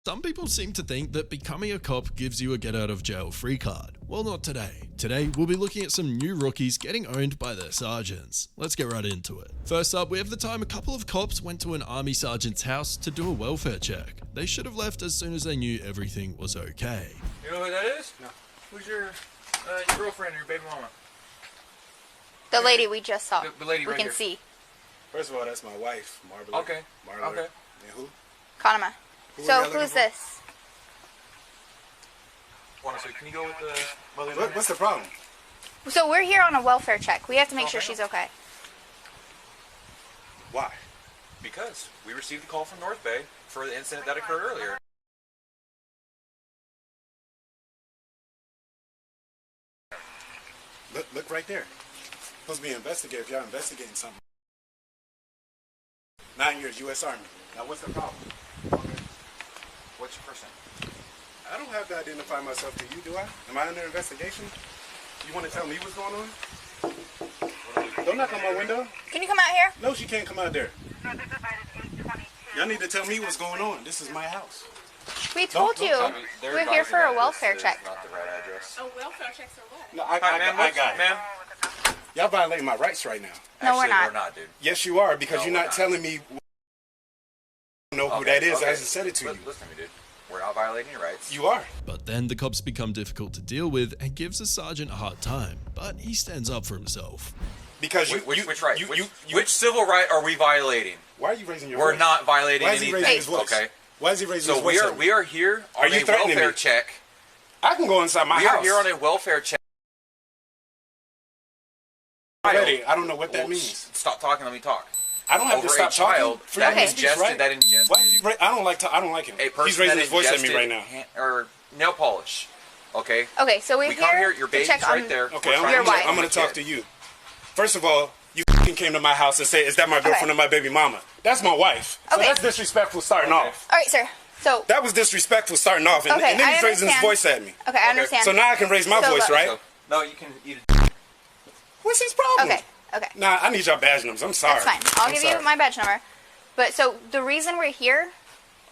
Some people seem to think that becoming a cop gives you a get out of jail free card. Well, not today. Today, we'll be looking at some new rookies getting owned by their sergeants. Let's get right into it. First up, we have the time a couple of cops went to an army sergeant's house to do a welfare check. They should have left as soon as they knew everything was okay. You know who that is? No. Who's your girlfriend or your baby mama? The lady we just saw. The lady right we can here. See. First of all, that's my wife, Marble. Okay. Marble. Okay. And who? Kanama. So who's this? Can you go with the mother? What's the problem? So we're here on a welfare check. We have to make sure she's okay. Why? Because we received a call from North Bay for the incident that occurred earlier. Look right there. Supposed to be an investigator if y'all investigating something. 9 years, U.S. Army. Now what's the problem? What's your first name? I don't have to identify myself to you, do I? Am I under investigation? You want to tell me what's going on? Don't knock on my window. Can you come out here? No, she can't come out there. Y'all need to tell me what's going on. This is my house. We told you. We're here for a welfare check. Not the right address. Oh, welfare checks or what? No, I got it. Ma'am. Y'all violating my rights right now. No, we're not. We're not, dude. Yes, you are, because No, you're we're not not. telling me who that is. I hasn't said it to you. Listen to me, dude. We're not violating your rights. You are. But then the cops become difficult to deal with and gives the sergeant a hard time, but he stands up for himself. Because Which right? Which civil right are we violating? Why are you raising your We're voice? not violating Why is he anything. raising his voice? Okay. Why is he raising his So voice? we are here on you a threatening welfare me? check. I can go inside my We house. are here on a welfare check. Already, I don't know what that Well, means. Stop talking. Let me talk. I don't have Over to stop a child talking. that Freedom of speech, ingested right? that ingested. Why is he I don't like him. A person He's raising that his voice at me ingested right now. or nail polish. Okay. Okay, so we're We come here. Your to baby's check right on there. Okay, We're trying Your to wife. I'm going to talk to you. First of all, you came to my house and said, "Is that my girlfriend or my baby mama?" That's my wife. So Okay. that's disrespectful starting off. All right, sir. So That was disrespectful starting off, and, Okay, and then he's I raising his understand. voice at me. okay, I understand. So now I can raise my So voice, look- right? So, no, you can eat it. What's his problem? Okay. Nah, I need y'all badge numbers. I'm sorry. That's fine. I'll give you my badge number. But so the reason we're here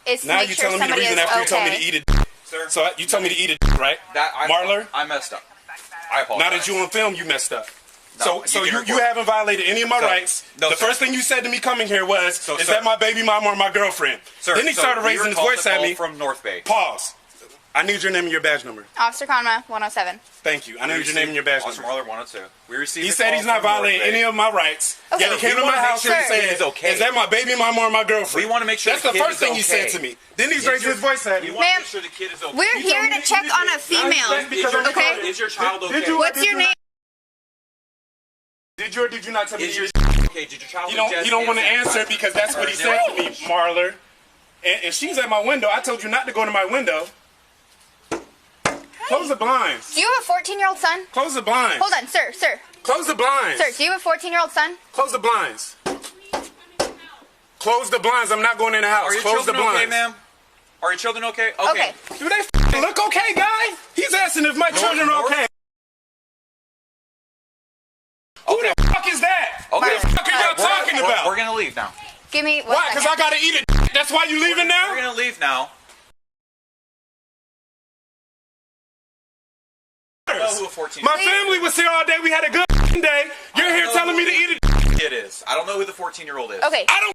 is to Now make you're sure telling me the somebody reason is after you okay. told me to eat it. Sir. So you told me to eat it, right? Marler? I messed up. I apologize. Now that you on film, you messed up. No, So you you can record. haven't violated any of my So- rights. no, The sir. first thing you said to me coming here was, So, "Is sir. that my baby mama or my girlfriend?" Sir, Then he so started we raising were his called voice to at call me. from North Bay. Pause. I need your name and your badge number. Officer Conma, 107. Thank you. I need your name and your badge Officer number. Marler 102. We received. He a said call he's not from North violating Bay. any of my rights. Okay. Yet he came We to my wanna make house sure and the kid said, is okay. "Is that my baby mama or my girlfriend?" We want to make sure That's the the kid first is thing he okay. said to me. Then he's raising his voice at me. We want to Ma'am, make sure the kid is okay. We're You here told me to to check eat on it. a female. Okay. Is your child okay? Did you- What's your name? Did you or did you not tell me? Is your okay? Did your child? You don't want to answer because that's what he said to me, Marler. And she's at my window. I told you not to go to my window. Close the blinds. Do you have a 14-year-old son? Close the blinds. Hold on, sir. Close the blinds. Sir, do you have a 14-year-old son? Close the blinds. Close the blinds. I'm not going in the house. Are your Close the children okay, blinds. ma'am? Are your children okay? Okay. Do they look okay, guy? He's asking if my children are okay. Who the fuck is that? Okay. What the fuck are y'all talking about? We're gonna leave now. Give me one Why? Because I second. gotta eat it. That's why you leaving now? We're gonna leave now. I don't know who a 14 My family was here all day. We had a good day. You're here telling me to eat it. kid is. I don't know who the 14-year-old is. Okay. I don't.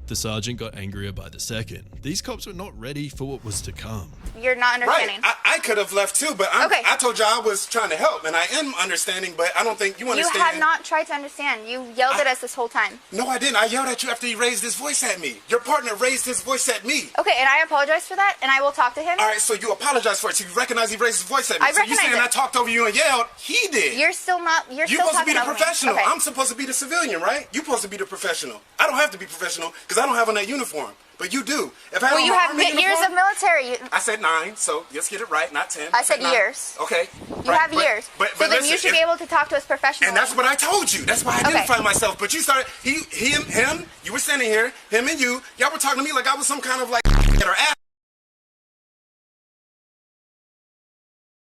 The sergeant got angrier by the second. These cops were not ready for what was to come. You're not Right. understanding. I could have left too, but Okay. I told you I was trying to help, and I am understanding, but I don't think you You understand. have not tried to understand. You yelled at us this whole time. No, I didn't. I yelled at you after he raised his voice at me. Your partner raised his voice at me. Okay, and I apologize for that, and I will talk to him. All right, so you apologize for it. So you recognize he raised his voice at me. I so you recognize saying it. I talked over you and yelled? He did. You're still not. You're You're still supposed to be talking the over me. professional. Okay. I'm supposed to be the civilian, right? You're supposed to be the professional. I don't have to be professional because I don't have on that uniform. But you do. If I had Well, on you my have army years uniform, of military. I said 9, so let's get it right, not 10. I said 9. years. Okay. You have years. But so then listen, you should if- be able to talk to us professionally. And that's what I told you. That's why I Okay. identified myself. But you started, him, you were standing here, him and you, y'all were talking to me like I was some kind of like or ass.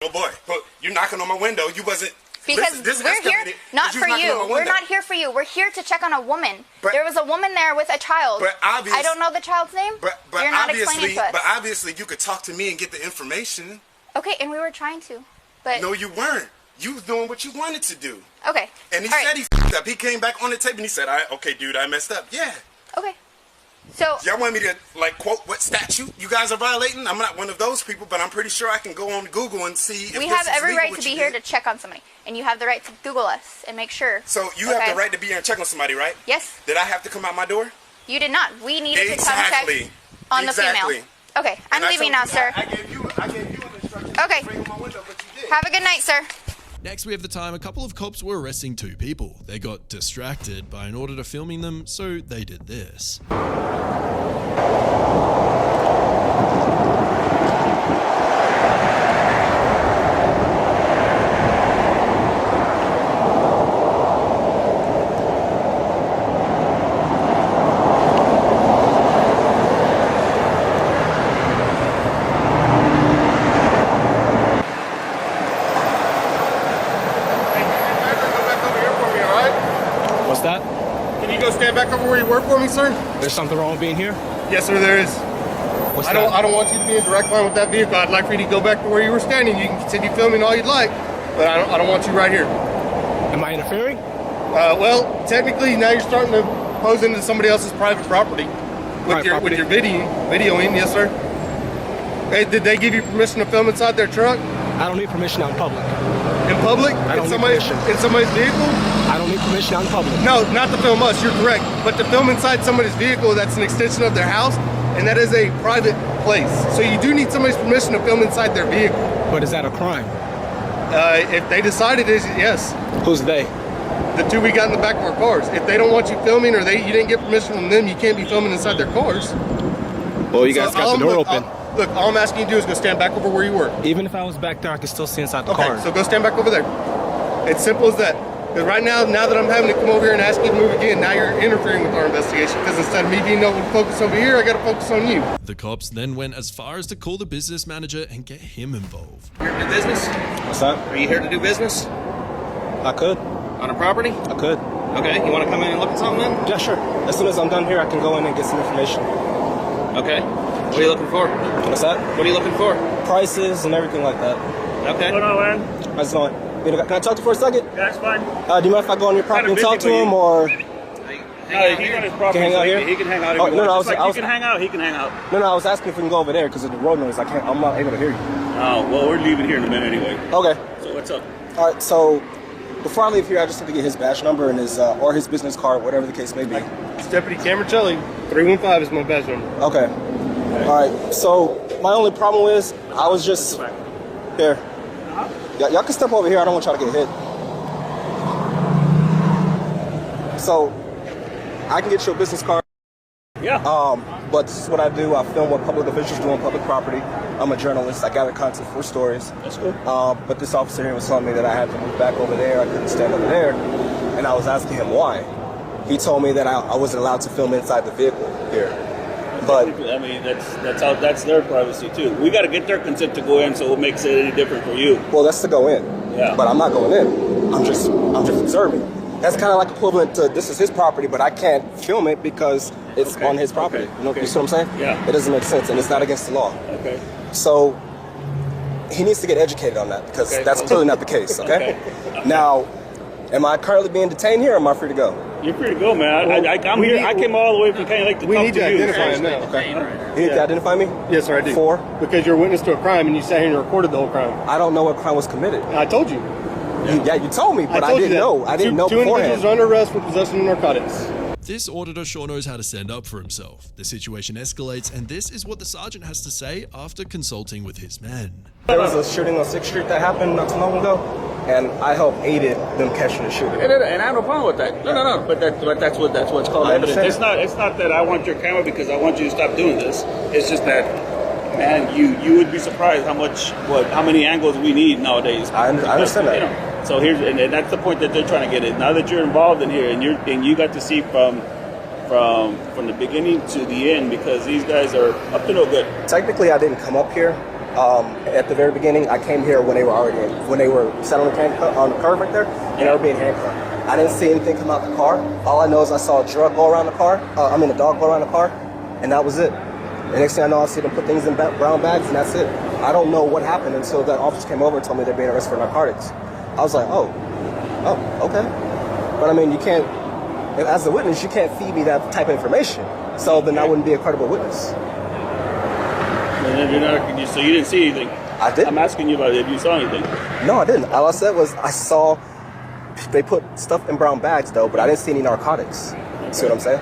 Oh boy, but you're knocking on my window. You wasn't Because this we're here escalated not 'cause you for was knocking on you. my We're window. not here for you. We're here to check on a woman. But- There was a woman there with a child. But I don't know the child's name. But You're not explaining to us. But obviously, you could talk to me and get the information. Okay, and we were trying to, but No, you weren't. You was doing what you wanted to do. okay. And he All said right. he f***ed up. He came back on the tape and he said, okay, dude, I messed up. Yeah. Okay. So Y'all want me to, like, quote what statute you guys are violating? I'm not one of those people, but I'm pretty sure I can go on Google and see if we this have is every legal right what to be you here did. to check on somebody, and you have the right to Google us and make sure. So you have Okay? the right to be here and check on somebody, right? Yes. Did I have to come out my door? You did not. We needed to Exactly. come check on the Exactly. female. Okay, I'm And I leaving told now, sir. I gave you an instruction Okay. to bring on my window, but you did. Have a good night, sir. Next, we have the time a couple of cops were arresting two people. They got distracted by an auditor filming them, so they did this. What's that? Can you go stand back over where you work for me, sir? There's something wrong with being here? Yes, sir, there is. What's I that? don't want you to be in direct line with that vehicle. I'd like for you to go back to where you were standing. You can continue filming all you'd like, but I don't want you right here. Am I interfering? Well, technically now you're starting to pose into somebody else's private property with your videoing. Yes, sir. Hey, did they give you permission to film inside their truck? I don't need permission out in public. In public? I don't in need somebody's permission. in somebody's vehicle? I don't need permission out in public. No, not to film us, you're correct. But to film inside somebody's vehicle, that's an extension of their house, and that is a private place. So you do need somebody's permission to film inside their vehicle. But is that a crime? If they decide it is, yes. Who's they? The two we got in the back of our cars. If they don't want you filming or you didn't get permission from them, you can't be filming inside their cars. Well, you guys got the door open. Look, all I'm asking you to do is go stand back over where you were. Even if I was back there, I could still see inside the Okay, car. so go stand back over there. It's simple as that. Because right now that I'm having to come over here and ask you to move again, now you're interfering with our investigation. Because instead of me being able to focus over here, I got to focus on you. The cops then went as far as to call the business manager and get him involved. Here to do business? What's that? Are you here to do business? I could. On a property? I could. Okay, you want to come in and look at something then? Yeah, sure. As soon as I'm done here, I can go in and get some information. Okay. What are you looking for? What's that? What are you looking for? Prices and everything like that. Okay. Hold on, man. I just want. Can I talk to you for a second? That's fine. Do you mind if I go on your property and talk to busy, him, but or? No, he's on his property, hang so out here? he can hang out if Oh, he no, wants. no, Just I like was- you can hang out, he can hang out. No, I was asking if we can go over there because of the road noise. I'm not able to hear you. Oh, well, we're leaving here in a minute anyway. Okay. So what's up? All right. So before I leave here, I just need to get his badge number and his or his business card, whatever the case may be. It's Deputy Camercelli. 315 is my badge number. Okay. All right. So my only problem is I was just here. Y'all can step over here. I don't want y'all to get hit. So I can get you a business card. Yeah. But this is what I do. I film what public officials do on public property. I'm a journalist. I gather content for stories. That's cool. But this officer here was telling me that I had to move back over there. I couldn't stand over there. And I was asking him why. He told me that I wasn't allowed to film inside the vehicle here. But I mean, that's their privacy too. We got to get their consent to go in, so it makes it any different for you. well, that's to go in. Yeah. But I'm not going in. I'm just observing. That's kind of like equivalent to this is his property, but I can't film it because it's Okay. on his property. Okay. You know, Okay. you see what I'm saying? Yeah. It doesn't make sense, and it's not against the law. Okay. So he needs to get educated on that because Okay. that's clearly not the case. Okay? Okay. Now, am I currently being detained here, or am I free to go? You're free to go, man. I'm we here. need- I came all the way from Canyon Lake to We talk need to to you. identify him now. Okay. You need to identify me? Yes, sir, I do. For? Because you're a witness to a crime and you sat here and recorded the whole crime. I don't know what crime was committed. I told you. You told me, but I told you didn't that. know. I didn't know Two individuals beforehand. are under arrest for possession of narcotics. This auditor sure knows how to stand up for himself. The situation escalates, and this is what the sergeant has to say after consulting with his men. There was a shooting on 6th Street that happened not too long ago, and I helped aided them catching the shooter. And I have no problem with that. No. But that's what's called I evidence. understand. It's not that I want your camera because I want you to stop doing this. It's just that, man, you would be surprised how many angles we need nowadays. I understand that. You know, so here's and that's the point that they're trying to get at. Now that you're involved in here and you got to see from from the beginning to the end because these guys are up to no good. Technically, I didn't come up here at the very beginning. I came here when they were sat on the curb right there, and they were being handcuffed. I didn't see anything come out the car. All I know is I saw a drug go around the car. A dog go around the car, and that was it. The next thing I know, I see them put things in brown bags, and that's it. I don't know what happened until that officer came over and told me they're being arrested for narcotics. I was like, oh, okay. But I mean, you can't, as a witness, you can't feed me that type of information. So then I wouldn't be a credible witness. So you didn't see anything? I didn't. I'm asking you about if you saw anything. No, I didn't. All I said was I saw they put stuff in brown bags, though, but I didn't see any narcotics. See what I'm saying?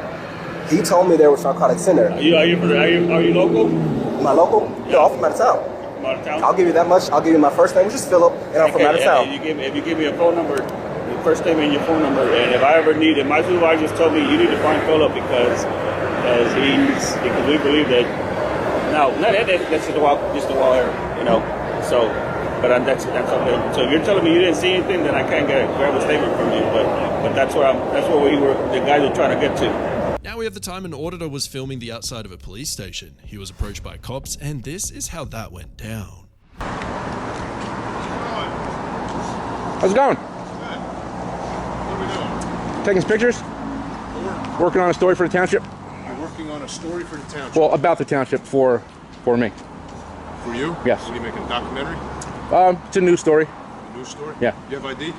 He told me there was narcotics in there. Are you local? Am I local? Yeah. No, I'm from out of town. From out of town? I'll give you that much. I'll give you my first name, which is Philip, and I'm from out of town. If you give me a phone number, your first name and your phone number, and if I ever need it, my supervisor just told me you need to find Philip because we believe that. No, that's just a wall here, you know. So, but that's okay. So if you're telling me you didn't see anything, then I can't grab a statement from you. But that's what the guys are trying to get to. Now we have the time an auditor was filming the outside of a police station. He was approached by cops, and this is how that went down. How's it going? Good. What are we doing? Taking some pictures? Working on a story for the township? You're working on a story for the township. Well, about the township for me. For you? Yes. Are you making a documentary? It's a news story. A news story? Yeah. You have ID?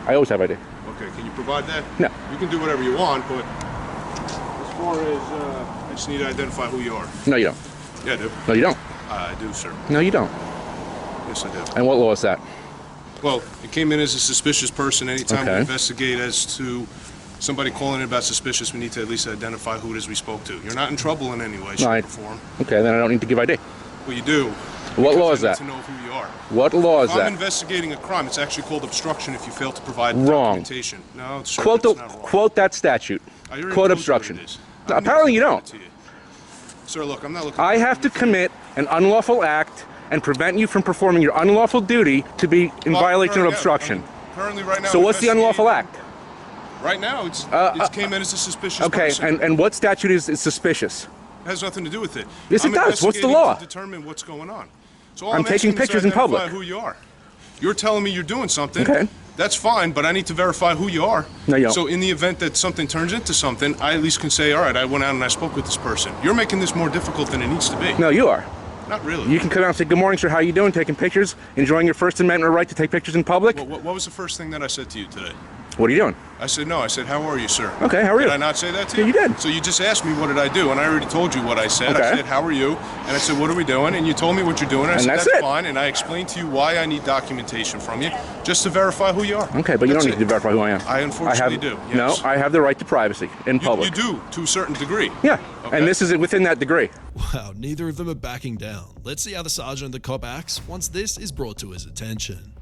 I always have ID. Okay, can you provide that? No. You can do whatever you want, but as far as, I just need to identify who you are. No, you don't. Yeah, I do. No, you don't. I do, sir. No, you don't. Yes, I do. And what law is that? Well, you came in as a suspicious person. Anytime we Okay. investigate as to somebody calling in about suspicious, we need to at least identify who it is we spoke to. You're not in trouble in any way, shape, or form. Okay, then I don't need to give ID. Well, you do. What law is I need that? to know who you are. What law is If I'm that? investigating a crime, it's actually called obstruction if you fail to provide Wrong. documentation. No, sir, Quote it's not wrong. quote that statute. I already Quote told you obstruction. what it is. No, I don't apparently need you to don't. give it to you. Sir, look, I'm not looking. I have to commit an unlawful act and prevent you from performing your unlawful duty to be in violation of obstruction. Currently, right now. So what's the unlawful act? Right now, it came in as a suspicious Okay, person. and what statute is suspicious? It has nothing to do with it. Yes, it does. What's the investigating law? To determine what's going on. So all I'm taking asking is to pictures in identify public. Who you are? You're telling me you're doing something. Okay. That's fine, but I need to verify who you are. No, you don't. So in the event that something turns into something, I at least can say, all right, I went out and I spoke with this person. You're making this more difficult than it needs to be. No, you are. Not really. You can come out and say, good morning, sir, how you doing? Taking pictures, enjoying your First Amendment right to take pictures in public? What was the first thing that I said to you today? What are you doing? I said, no. I said, how are you, sir? Okay, how are you? Did I not say that to Yeah, you? you did. So you just asked me what did I do, and I already told you what I said. Okay. I said, how are you? And I said, what are we doing? And you told me what you're doing. And I said, that's that's it. fine. And I explained to you why I need documentation from you, just to verify who you are. Okay, but you That's don't need to it. verify who I am. I unfortunately do, yes. No, I have the right to privacy in public. You do, to a certain degree. Yeah, Okay. and this is within that degree. Wow, neither of them are backing down. Let's see how the sergeant and the cop acts once this is brought to his attention.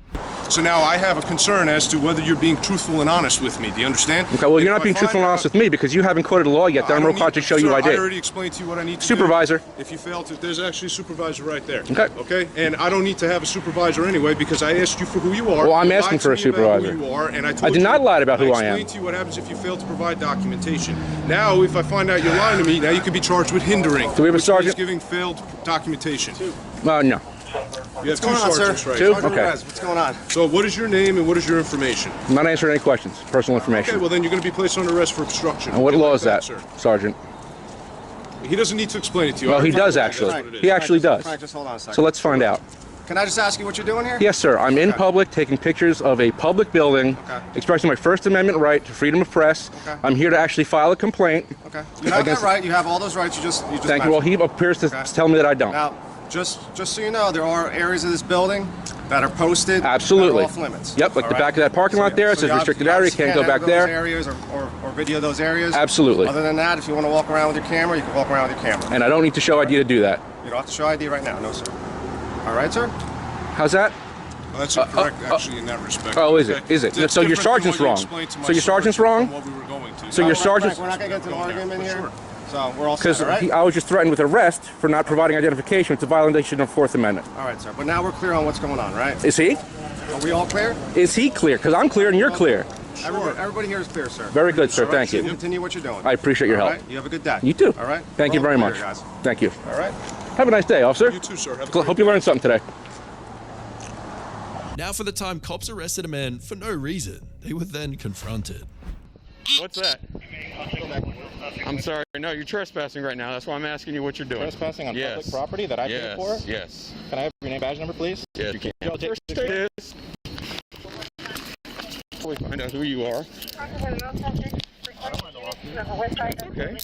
So now I have a concern as to whether you're being truthful and honest with me. Do you understand? Okay, well, you're If not I being find truthful and honest with me because you haven't quoted a law yet that I'm required to show you sir, I did. I already explained to you what I need to Supervisor. do. If you fail to, there's actually a supervisor right there. Okay. Okay? And I don't need to have a supervisor anyway because I asked you for who you are. Well, I'm You asking lied to for a me about supervisor. Who you are, and I told I did you- not lie about who I am. explained to you what happens if you fail to provide documentation. Now, if I find out you're lying to me, now you could be charged with hindering. Do we have a which means sergeant? giving failed documentation. No. You have two going on, sir? sergeants right Two? here. Sergeant Okay. Perez, what's going on? So what is your name and what is your information? I'm not answering any questions. Personal information. Okay, well then you're going to be placed under arrest for obstruction. And what Okay, law like is that, sir? Sergeant? He doesn't need to explain it to you. Well, I he already does told you actually. that's what it is. He actually does. Frank, just hold on a second. So let's find out. Can I just ask you what you're doing here? Yes, sir. I'm in Okay. public taking pictures of a public building, Okay. expressing my First Amendment right to freedom of press. Okay. I'm here to actually file a complaint. Okay. You have that Against- right. You have all those rights. You just Thank you. Well, he mentioned. appears to Okay. tell me that I don't. Now, just so you know, there are areas of this building that are posted. Absolutely. That are off limits. Yep, like All the right? back of that parking lot there, it says you restricted obviously area, can't go back have there. Those areas or video those areas. Absolutely. Other than that, if you want to walk around with your camera, you can walk around with your camera. And I don't need to show ID to do that. You don't have to show ID right now. No, sir. All right, sir? How's that? Well, that's incorrect, actually, in that respect. Oh, is it? Okay? Is it? It's So your different than sergeant's what you wrong. explained to my So your sergeant's sergeant wrong? from what we were going to. So your Frank, sergeant's... we're not going to get into an argument in here. Sure. So we're all set, Because all right? I was just threatened with arrest for not providing identification. It's a violation of Fourth Amendment. All right, sir. But now we're clear on what's going on, right? Is he? Are we all clear? Is he clear? Because I'm clear and you're clear. Everybody here is clear, sir. Very good, sir. All right, Thank so you. Continue what you're doing. I appreciate your All help. right, you have a good day. You too. All right. Thank you We're very all much. clear, guys. Thank you. All right. Have a nice day, officer. You too, sir. Hope you learned something today. Now for the time cops arrested a man for no reason. They were then confronted. What's that? I'm sorry. No, you're trespassing right now. That's why I'm asking you what you're doing. Trespassing on public property that I paid for? Yes. Can I have your name, badge number, please? Yes, you can. Y'all take First it is. We find out who you are. Okay.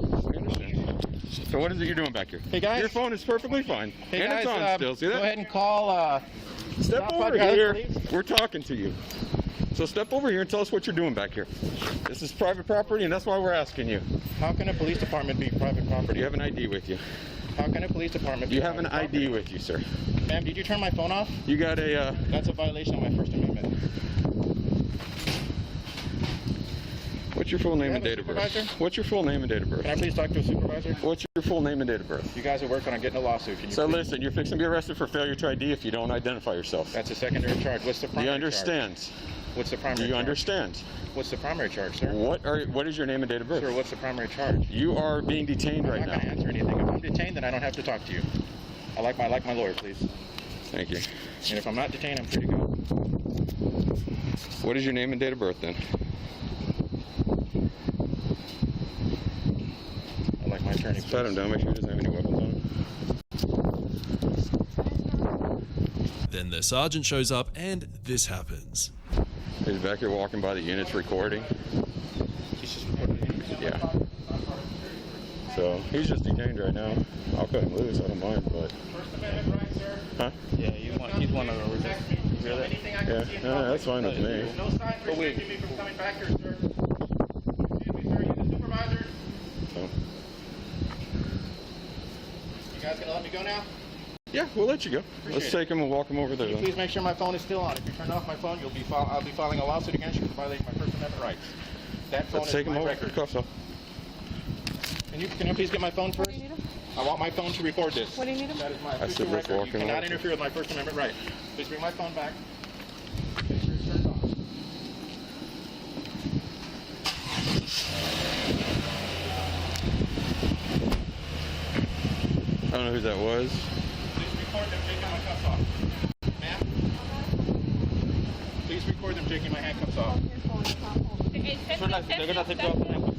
I understand. So what is it you're doing back here? Hey guys. Your phone is perfectly fine. Hey and guys, it's on still. See that? Go ahead and call. Step over here. We're talking to you. So step over here and tell us what you're doing back here. This is private property, and that's why we're asking you. How can a police department be private property? Do you have an ID with you? How can a police department be You have an private ID property? with you, sir. Ma'am, did you turn my phone off? You got a, That's a violation of my First Amendment. What's your full name and have a date of birth? supervisor? What's your full name and date of birth? Can I please talk to a supervisor? What's your full name and date of birth? You guys are working on getting a lawsuit. Can you So please? listen, you're fixing to be arrested for failure to ID if you don't identify yourself. That's a secondary charge. What's the Do primary you understand? charge? What's the primary Do you charge? understand? What's the primary charge, sir? What is your name and date of birth? Sir, what's the primary charge? You are being detained right I'm not now. going to answer anything. If I'm detained, then I don't have to talk to you. I like my lawyer, please. Thank you. And if I'm not detained, I'm free to go. What is your name and date of birth then? I like my attorney. Pat him down, make sure he doesn't have any weapons on him. Then the sergeant shows up and this happens. He's back here walking by the units recording. He's just recording the units. Yeah. So he's just detained right now. I'll cut him loose, I don't mind, but. First Amendment right, sir? Huh? Yeah, he's one of those. Really? Yeah, that's fine with me. No sign restricting me from coming back here, sir. Excuse me, sir. You the supervisor? So, You guys gonna let me go now? yeah, we'll let you go. Let's take him and walk him over there Can you then. please make sure my phone is still on? If you turn off my phone, I'll be filing a lawsuit against you for violating my First Amendment rights. That phone Let's is take him my over. record. Cuffs off. Can you please get my phone first? I want my phone to record this. What do you need him? That is my I official said let's record. walk You him cannot over. interfere with my First Amendment right. Please bring my phone back. Make sure it's turned off. I don't know who that was. Please record them taking my cuffs off. Ma'am? Please record them taking my handcuffs off. They're gonna take you off the handcuffs.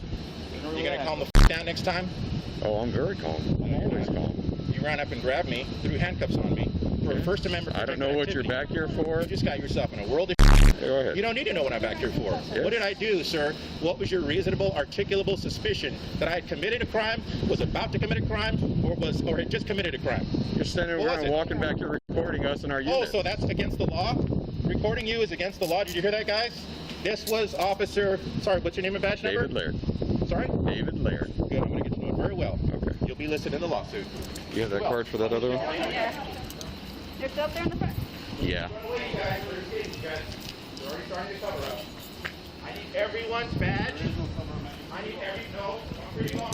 You gonna calm the down next time? Oh, I'm very calm. I'm always calm. You ran up and grabbed me, threw handcuffs on me for a First Amendment. I don't know what you're activity. back here for. You just got yourself in a world of Go ahead. You don't need to know what I'm back here for. Yes. What did I do, sir? What was your reasonable, articulable suspicion that I had committed a crime, was about to commit a crime, or had just committed a crime? You're standing What was around it? walking back here recording us in our Oh, unit. so that's against the law? Recording you is against the law. Did you hear that, guys? This was Officer. Sorry, what's your name and badge number? David Laird. Sorry? David Laird. Good. I'm going to get to know it very well. Okay. You'll be listed in the lawsuit. You have that card for that other one? Yeah. It's up there in the front. Yeah. By the way, you guys, we're kidding, you guys. They're already starting to cover up. I need everyone's badge. I need no. I'm pretty long.